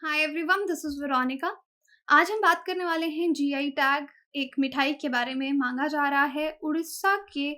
Hi everyone, this is Veronica. आज हम बात करने वाले हैं जीआई टैग एक मिठाई के बारे में। मांगा जा रहा है उड़ीसा के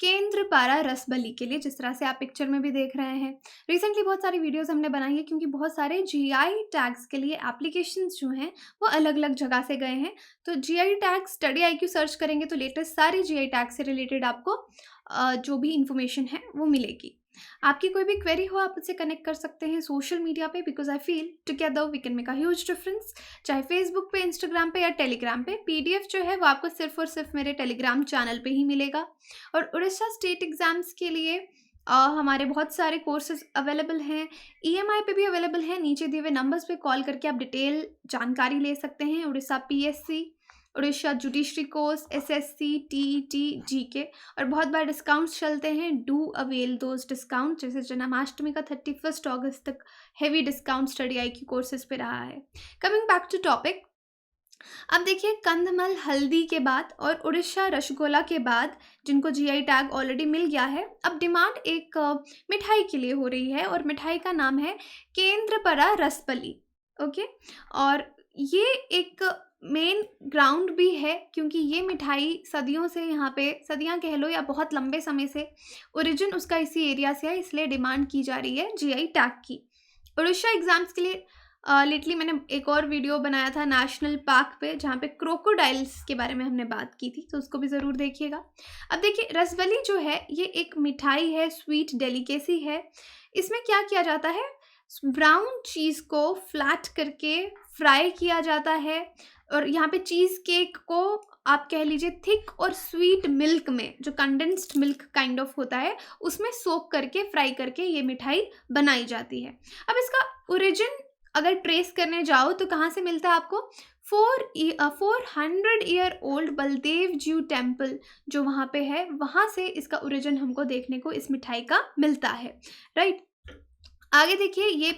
केंद्रपारा रसबली के लिए, जिस तरह से आप पिक्चर में भी देख रहे हैं। रिसेंटली बहुत सारी वीडियोस हमने बनाई है क्योंकि बहुत सारे जीआई टैग्स के लिए एप्लीकेशंस जो हैं वो अलग अलग जगह से गए हैं। तो GI tag study IQ search करेंगे तो लेटेस्ट सारी जीआई टैग से रिलेटेड आपको जो भी इंफॉर्मेशन है वो मिलेगी। आपकी कोई भी क्वेरी हो आप मुझसे कनेक्ट कर सकते हैं सोशल मीडिया पे, because I feel together we can make a huge difference. चाहे फेसबुक पे, इंस्टाग्राम पे या टेलीग्राम पे। पीडीएफ जो है वो आपको सिर्फ और सिर्फ मेरे टेलीग्राम चैनल पे ही मिलेगा। और उड़ीसा स्टेट एग्जाम्स के लिए हमारे बहुत सारे कोर्सेज अवेलेबल हैं। ईएमआई पे भी अवेलेबल हैं। नीचे दिए हुए नंबर्स पे कॉल करके आप डिटेल जानकारी ले सकते हैं। Orissa PSC, Orissa judiciary course, SSC, TET, GK. और बहुत बार डिस्काउंट्स चलते हैं। Do avail those discount. जैसे जन्माष्टमी का 31 अगस्त तक हेवी डिस्काउंट स्टडी आई की कोर्सेज पे रहा है। कमिंग बैक टू टॉपिक, अब देखिए, कंधमल हल्दी के बाद और उड़ीसा रसगुल्ला के बाद जिनको जीआई टैग ऑलरेडी मिल गया है, अब डिमांड एक मिठाई के लिए हो रही है और मिठाई का नाम है केंद्रपरा रसबली। ओके, और ये एक मेन ग्राउंड भी है क्योंकि ये मिठाई सदियों से यहाँ पे, सदियाँ कह लो या बहुत लंबे समय से ओरिजिन उसका इसी एरिया से है, इसलिए डिमांड की जा रही है जीआई टैग की। उड़ीसा एग्जाम्स के लिए लेटली मैंने एक और वीडियो बनाया था नेशनल पार्क पे, जहाँ पे क्रोकोडाइल्स के बारे में हमने बात की थी, तो उसको भी ज़रूर देखिएगा। अब देखिए, रसबली जो है ये एक मिठाई है, स्वीट डेलिकेसी है। इसमें क्या किया जाता है, ब्राउन चीज़ को फ्लैट करके फ्राई किया जाता है और यहाँ पे चीज़ केक को आप कह लीजिए थिक और स्वीट मिल्क में, जो कंडेंस्ड मिल्क काइंड ऑफ होता है, उसमें सोक करके फ्राई करके ये मिठाई बनाई जाती है। अब इसका ओरिजिन अगर ट्रेस करने जाओ तो कहाँ से मिलता है आपको, 400 ईयर ओल्ड बलदेव जीव टेम्पल जो वहाँ पे है, वहाँ से इसका ओरिजिन हमको देखने को इस मिठाई का मिलता है। राइट, आगे देखिए, ये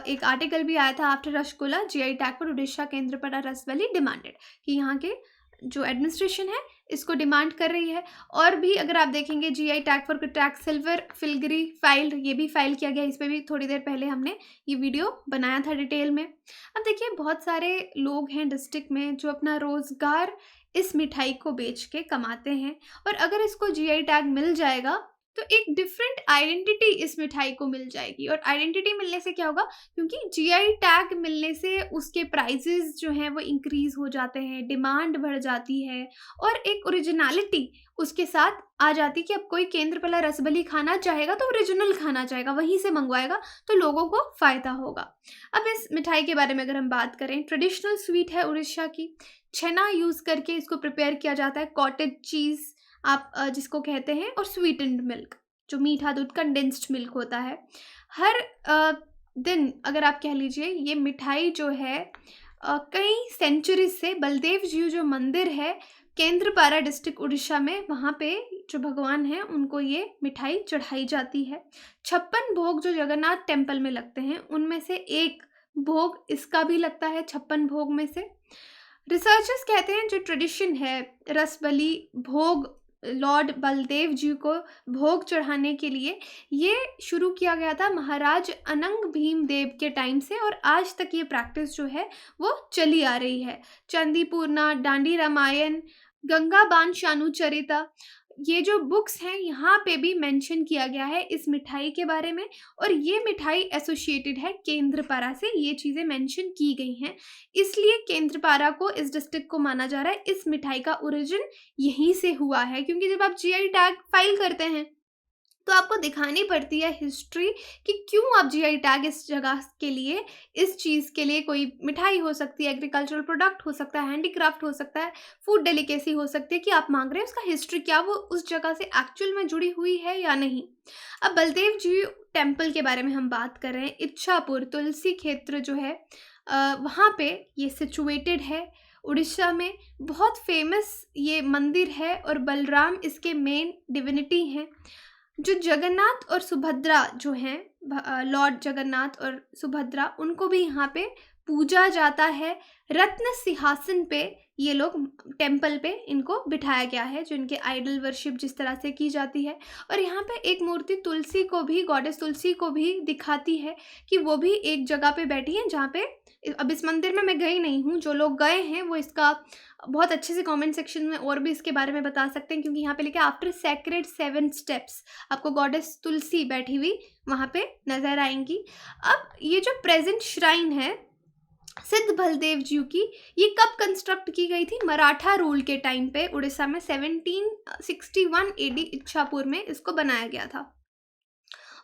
एक आर्टिकल भी आया था आफ्टर रसगुल्ला जीआई टैग पर उड़ीसा केंद्रपारा रसबली डिमांडेड, कि यहाँ के जो एडमिनिस्ट्रेशन है इसको डिमांड कर रही है। और भी अगर आप देखेंगे GI tag for tag silver filigree filed, ये भी फाइल किया गया। इस पर भी थोड़ी देर पहले हमने ये वीडियो बनाया था डिटेल में। अब देखिए, बहुत सारे लोग हैं डिस्ट्रिक्ट में जो अपना रोजगार इस मिठाई को बेच के कमाते हैं, और अगर इसको जीआई टैग मिल जाएगा तो एक डिफरेंट आइडेंटिटी इस मिठाई को मिल जाएगी। और आइडेंटिटी मिलने से क्या होगा, क्योंकि जीआई टैग मिलने से उसके प्राइजेस जो हैं वो इंक्रीज हो जाते हैं, डिमांड बढ़ जाती है और एक ओरिजिनलिटी उसके साथ आ जाती कि अब कोई केंद्रपारा रसबली खाना चाहेगा तो ओरिजिनल खाना चाहेगा, वहीं से मंगवाएगा, तो लोगों को फ़ायदा होगा। अब इस मिठाई के बारे में अगर हम बात करें, ट्रेडिशनल स्वीट है उड़ीसा की। छेना यूज़ करके इसको प्रिपेयर किया जाता है, कॉटेज चीज़ आप जिसको कहते हैं, और स्वीटेंड मिल्क, जो मीठा दूध कंडेंस्ड मिल्क होता है। हर दिन अगर आप कह लीजिए, ये मिठाई जो है कई सेंचुरीज से बलदेव जी जो मंदिर है केंद्रपारा डिस्ट्रिक्ट उड़ीसा में, वहाँ पे जो भगवान हैं उनको ये मिठाई चढ़ाई जाती है। 56 भोग जो जगन्नाथ टेम्पल में लगते हैं उनमें से एक भोग इसका भी लगता है, 56 भोग में से। रिसर्चर्स कहते हैं जो ट्रेडिशन है रसबली भोग, लॉर्ड बलदेव जी को भोग चढ़ाने के लिए, ये शुरू किया गया था महाराज अनंग भीम देव के टाइम से, और आज तक ये प्रैक्टिस जो है वो चली आ रही है। चंदीपूर्णा, डांडी रामायण, गंगा बाण शानुचरिता, ये जो बुक्स हैं यहाँ पे भी मेंशन किया गया है इस मिठाई के बारे में, और ये मिठाई एसोसिएटेड है केंद्रपारा से, ये चीज़ें मेंशन की गई हैं। इसलिए केंद्रपारा को, इस डिस्ट्रिक्ट को माना जा रहा है इस मिठाई का ओरिजिन यहीं से हुआ है। क्योंकि जब आप जीआई टैग फाइल करते हैं तो आपको दिखानी पड़ती है हिस्ट्री कि क्यों आप जीआई टैग इस जगह के लिए, इस चीज़ के लिए, कोई मिठाई हो सकती है, एग्रीकल्चरल प्रोडक्ट हो सकता है, हैंडीक्राफ्ट हो सकता है, फूड डेलिकेसी हो सकती है, कि आप मांग रहे हैं उसका हिस्ट्री क्या, वो उस जगह से एक्चुअल में जुड़ी हुई है या नहीं। अब बलदेव जी टेम्पल के बारे में हम बात कर रहे हैं। इच्छापुर तुलसी क्षेत्र जो है वहाँ पे ये सिचुएटेड है उड़ीसा में। बहुत फेमस ये मंदिर है और बलराम इसके मेन डिविनिटी हैं। जो जगन्नाथ और सुभद्रा जो हैं, लॉर्ड जगन्नाथ और सुभद्रा, उनको भी यहाँ पे पूजा जाता है। रत्न सिंहासन पे ये लोग टेम्पल पे इनको बिठाया गया है, जो इनके आइडल वर्शिप जिस तरह से की जाती है। और यहाँ पे एक मूर्ति तुलसी को भी, गॉडेस तुलसी को भी दिखाती है कि वो भी एक जगह पे बैठी है जहाँ पे, अब इस मंदिर में मैं गई नहीं हूँ, जो लोग गए हैं वो इसका बहुत अच्छे से कमेंट सेक्शन में और भी इसके बारे में बता सकते हैं, क्योंकि यहाँ पे लिखा आफ्टर सेक्रेड 7 स्टेप्स आपको गॉडेस तुलसी बैठी हुई वहाँ पे नजर आएंगी। अब ये जो प्रेजेंट श्राइन है सिद्ध बलदेव जी की, ये कब कंस्ट्रक्ट की गई थी? मराठा रूल के टाइम पे उड़ीसा में 1761 एडी इच्छापुर में इसको बनाया गया था।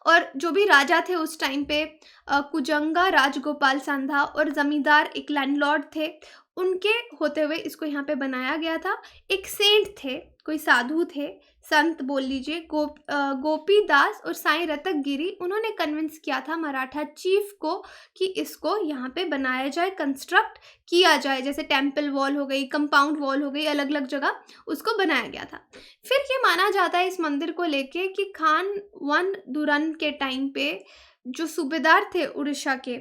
और जो भी राजा थे उस टाइम पे कुजंगा राजगोपाल सांधा और जमींदार एक लैंडलॉर्ड थे, उनके होते हुए इसको यहाँ पे बनाया गया था। एक सेंट थे, कोई साधु थे, संत बोल लीजिए, गोपी दास और साईं रतक गिरी, उन्होंने कन्विंस किया था मराठा चीफ को कि इसको यहाँ पे बनाया जाए, कंस्ट्रक्ट किया जाए। जैसे टेम्पल वॉल हो गई, कंपाउंड वॉल हो गई, अलग अलग जगह उसको बनाया गया था। फिर ये माना जाता है इस मंदिर को लेके कि खान वन दुरन के टाइम पे जो सूबेदार थे उड़ीसा के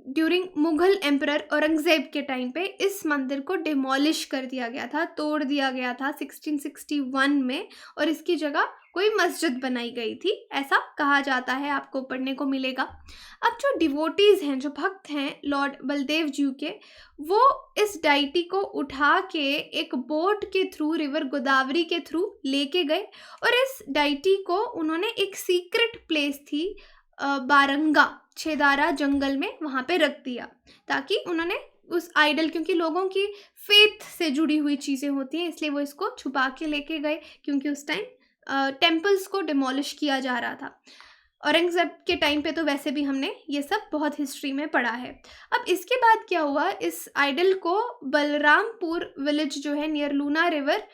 ड्यूरिंग मुगल एम्परर औरंगजेब के टाइम पे इस मंदिर को डिमोलिश कर दिया गया था, तोड़ दिया गया था 1661 में, और इसकी जगह कोई मस्जिद बनाई गई थी, ऐसा कहा जाता है, आपको पढ़ने को मिलेगा। अब जो डिवोटीज हैं, जो भक्त हैं लॉर्ड बलदेव जी के, वो इस डाइटी को उठा के एक बोट के थ्रू रिवर गोदावरी के थ्रू लेके गए, और इस डाइटी को उन्होंने एक सीक्रेट प्लेस थी बारंगा छेदारा जंगल में वहाँ पे रख दिया, ताकि उन्होंने उस आइडल, क्योंकि लोगों की फेथ से जुड़ी हुई चीज़ें होती हैं, इसलिए वो इसको छुपा के लेके गए, क्योंकि उस टाइम टेम्पल्स को डिमोलिश किया जा रहा था। औरंगजेब के टाइम पे तो वैसे भी हमने ये सब बहुत हिस्ट्री में पढ़ा है। अब इसके बाद क्या हुआ, इस आइडल को बलरामपुर विलेज जो है नियर लूना रिवर,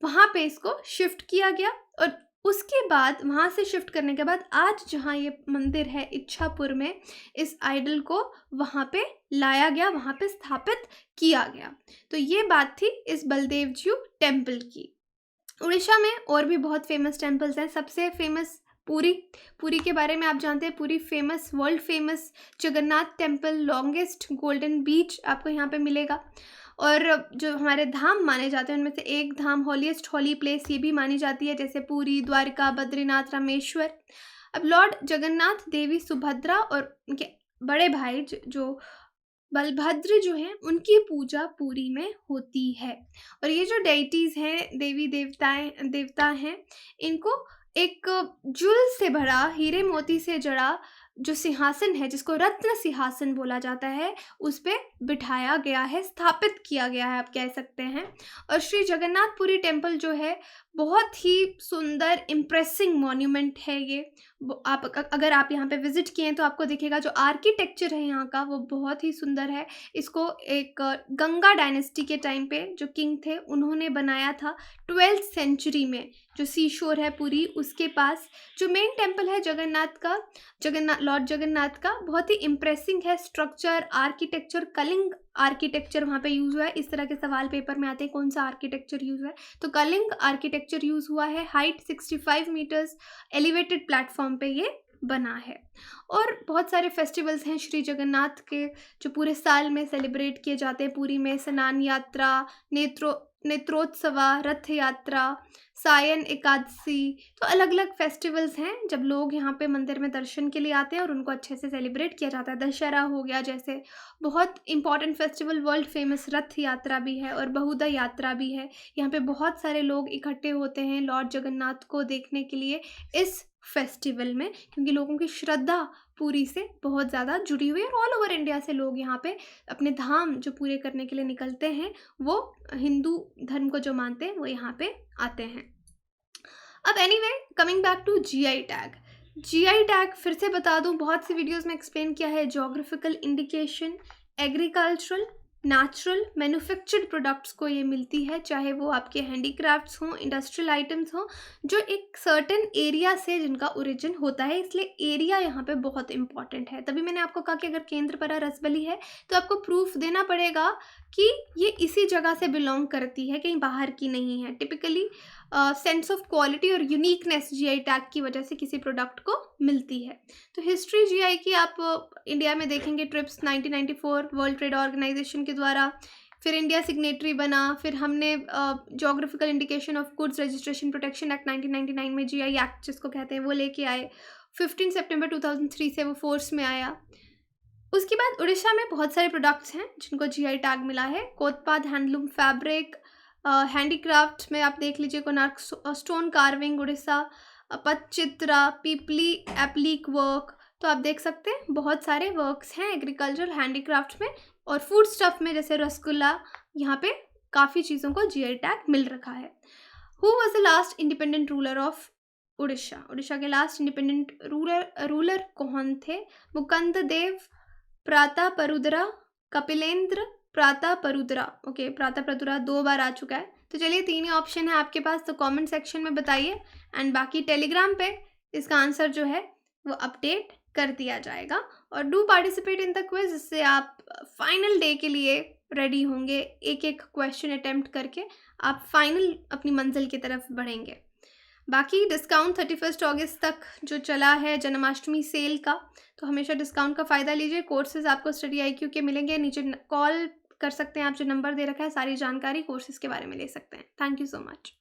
वहाँ पे इसको शिफ्ट किया गया, और उसके बाद वहाँ से शिफ्ट करने के बाद आज जहाँ ये मंदिर है इच्छापुर में, इस आइडल को वहाँ पे लाया गया, वहाँ पे स्थापित किया गया। तो ये बात थी इस बलदेव जी टेम्पल की। उड़ीसा में और भी बहुत फेमस टेम्पल्स हैं। सबसे फेमस पुरी के बारे में आप जानते हैं, Puri famous, world famous Jagannath temple, longest golden beach आपको यहाँ पे मिलेगा। और जो हमारे धाम माने जाते हैं उनमें से एक धाम हॉलीएस्ट होली प्लेस ये भी मानी जाती है, जैसे पुरी, द्वारका, बद्रीनाथ, रामेश्वर। अब लॉर्ड जगन्नाथ, देवी सुभद्रा और उनके बड़े भाई जो बलभद्र जो हैं, उनकी पूजा पुरी में होती है। और ये जो डेइटीज़ हैं, देवी देवता हैं, इनको एक जुल से भरा, हीरे मोती से जड़ा जो सिंहासन है, जिसको रत्न सिंहासन बोला जाता है, उस पे बिठाया गया है, स्थापित किया गया है, आप कह सकते हैं। और श्री जगन्नाथपुरी टेम्पल जो है बहुत ही सुंदर इम्प्रेसिंग मॉन्यूमेंट है ये। आप अगर आप यहाँ पे विजिट किए हैं तो आपको दिखेगा जो आर्किटेक्चर है यहाँ का वो बहुत ही सुंदर है। इसको एक गंगा डायनेस्टी के टाइम पे जो किंग थे उन्होंने बनाया था 12th सेंचुरी में। जो सी शोर है पुरी उसके पास जो मेन टेम्पल है लॉर्ड जगन्नाथ का, बहुत ही इम्प्रेसिंग है स्ट्रक्चर, आर्किटेक्चर, कलिंग आर्किटेक्चर वहाँ पे यूज़ हुआ है। इस तरह के सवाल पेपर में आते हैं कौन सा आर्किटेक्चर यूज़ हुआ है, तो कलिंग आर्किटेक्चर यूज़ हुआ है। हाइट 65 मीटर्स, एलिवेटेड प्लेटफॉर्म पे ये बना है। और बहुत सारे फेस्टिवल्स हैं श्री जगन्नाथ के जो पूरे साल में सेलिब्रेट किए जाते हैं पुरी में। स्नान यात्रा, नेत्रोत्सवा, रथ यात्रा, सायन एकादशी, तो अलग अलग फेस्टिवल्स हैं जब लोग यहाँ पे मंदिर में दर्शन के लिए आते हैं और उनको अच्छे से सेलिब्रेट किया जाता है। दशहरा हो गया जैसे बहुत इंपॉर्टेंट फेस्टिवल, वर्ल्ड फेमस रथ यात्रा भी है और बहुदा यात्रा भी है। यहाँ पे बहुत सारे लोग इकट्ठे होते हैं लॉर्ड जगन्नाथ को देखने के लिए इस फेस्टिवल में, क्योंकि लोगों की श्रद्धा पुरी से बहुत ज़्यादा जुड़ी हुई है और ऑल ओवर इंडिया से लोग यहाँ पे अपने धाम जो पूरे करने के लिए निकलते हैं, वो हिंदू धर्म को जो मानते हैं वो यहाँ पे आते हैं। अब anyway coming back to GI tag फिर से बता दूं, बहुत सी वीडियोस में एक्सप्लेन किया है। Geographical indication, agricultural, natural, manufactured products को ये मिलती है, चाहे वो आपके हैंडीक्राफ्ट्स हों, इंडस्ट्रियल आइटम्स हों, जो एक सर्टेन एरिया से जिनका ओरिजिन होता है। इसलिए एरिया यहाँ पे बहुत इंपॉर्टेंट है। तभी मैंने आपको कहा कि अगर केंद्रपरा रसबली है तो आपको प्रूफ देना पड़ेगा कि ये इसी जगह से बिलोंग करती है, कहीं बाहर की नहीं है। टिपिकली सेंस ऑफ क्वालिटी और यूनिकनेस जीआई टैग की वजह से किसी प्रोडक्ट को मिलती है। तो हिस्ट्री जीआई की आप इंडिया में देखेंगे, ट्रिप्स 1994 वर्ल्ड ट्रेड ऑर्गेनाइजेशन के द्वारा फिर इंडिया सिग्नेटरी बना, फिर हमने geographical indication of goods registration protection act 1999 में जीआई एक्ट जिसको कहते हैं वो लेके आए। 15 सितंबर 2003 से वो फोर्स में आया। उसके बाद उड़ीसा में बहुत सारे प्रोडक्ट्स हैं जिनको जीआई टैग मिला है। कोटपाद हैंडलूम फैब्रिक, हैंडीक्राफ्ट में आप देख लीजिए कोणार्क स्टोन कार्विंग उड़ीसा, पतचित्रा, पीपली एप्लिक वर्क। तो आप देख सकते हैं बहुत सारे वर्क्स हैं एग्रीकल्चर हैंडीक्राफ्ट में। और फूड स्टफ में जैसे रसगुल्ला, यहाँ पे काफ़ी चीज़ों को जीआई टैग मिल रखा है। Who was the last independent ruler of Orissa? Orissa के लास्ट इंडिपेंडेंट रूलर कौन थे? मुकुंद देव, प्रातापरुद्रा, कपिलेंद्र, प्रातापरुद्रा। ओके, प्रातापरुद्रा 2 बार आ चुका है। तो चलिए 3 ही ऑप्शन है आपके पास, तो कमेंट सेक्शन में बताइए। एंड बाकी टेलीग्राम पे इसका आंसर जो है वो अपडेट कर दिया जाएगा। और do participate in the quiz, जिससे आप फाइनल डे के लिए रेडी होंगे। एक एक क्वेश्चन अटेम्प्ट करके आप फाइनल अपनी मंजिल की तरफ बढ़ेंगे। बाकी डिस्काउंट 31 अगस्त तक जो चला है जन्माष्टमी सेल का, तो हमेशा डिस्काउंट का फ़ायदा लीजिए। कोर्सेज आपको स्टडी IQ के मिलेंगे, नीचे कॉल कर सकते हैं आप, जो नंबर दे रखा है सारी जानकारी कोर्सेज के बारे में ले सकते हैं। Thank you so much.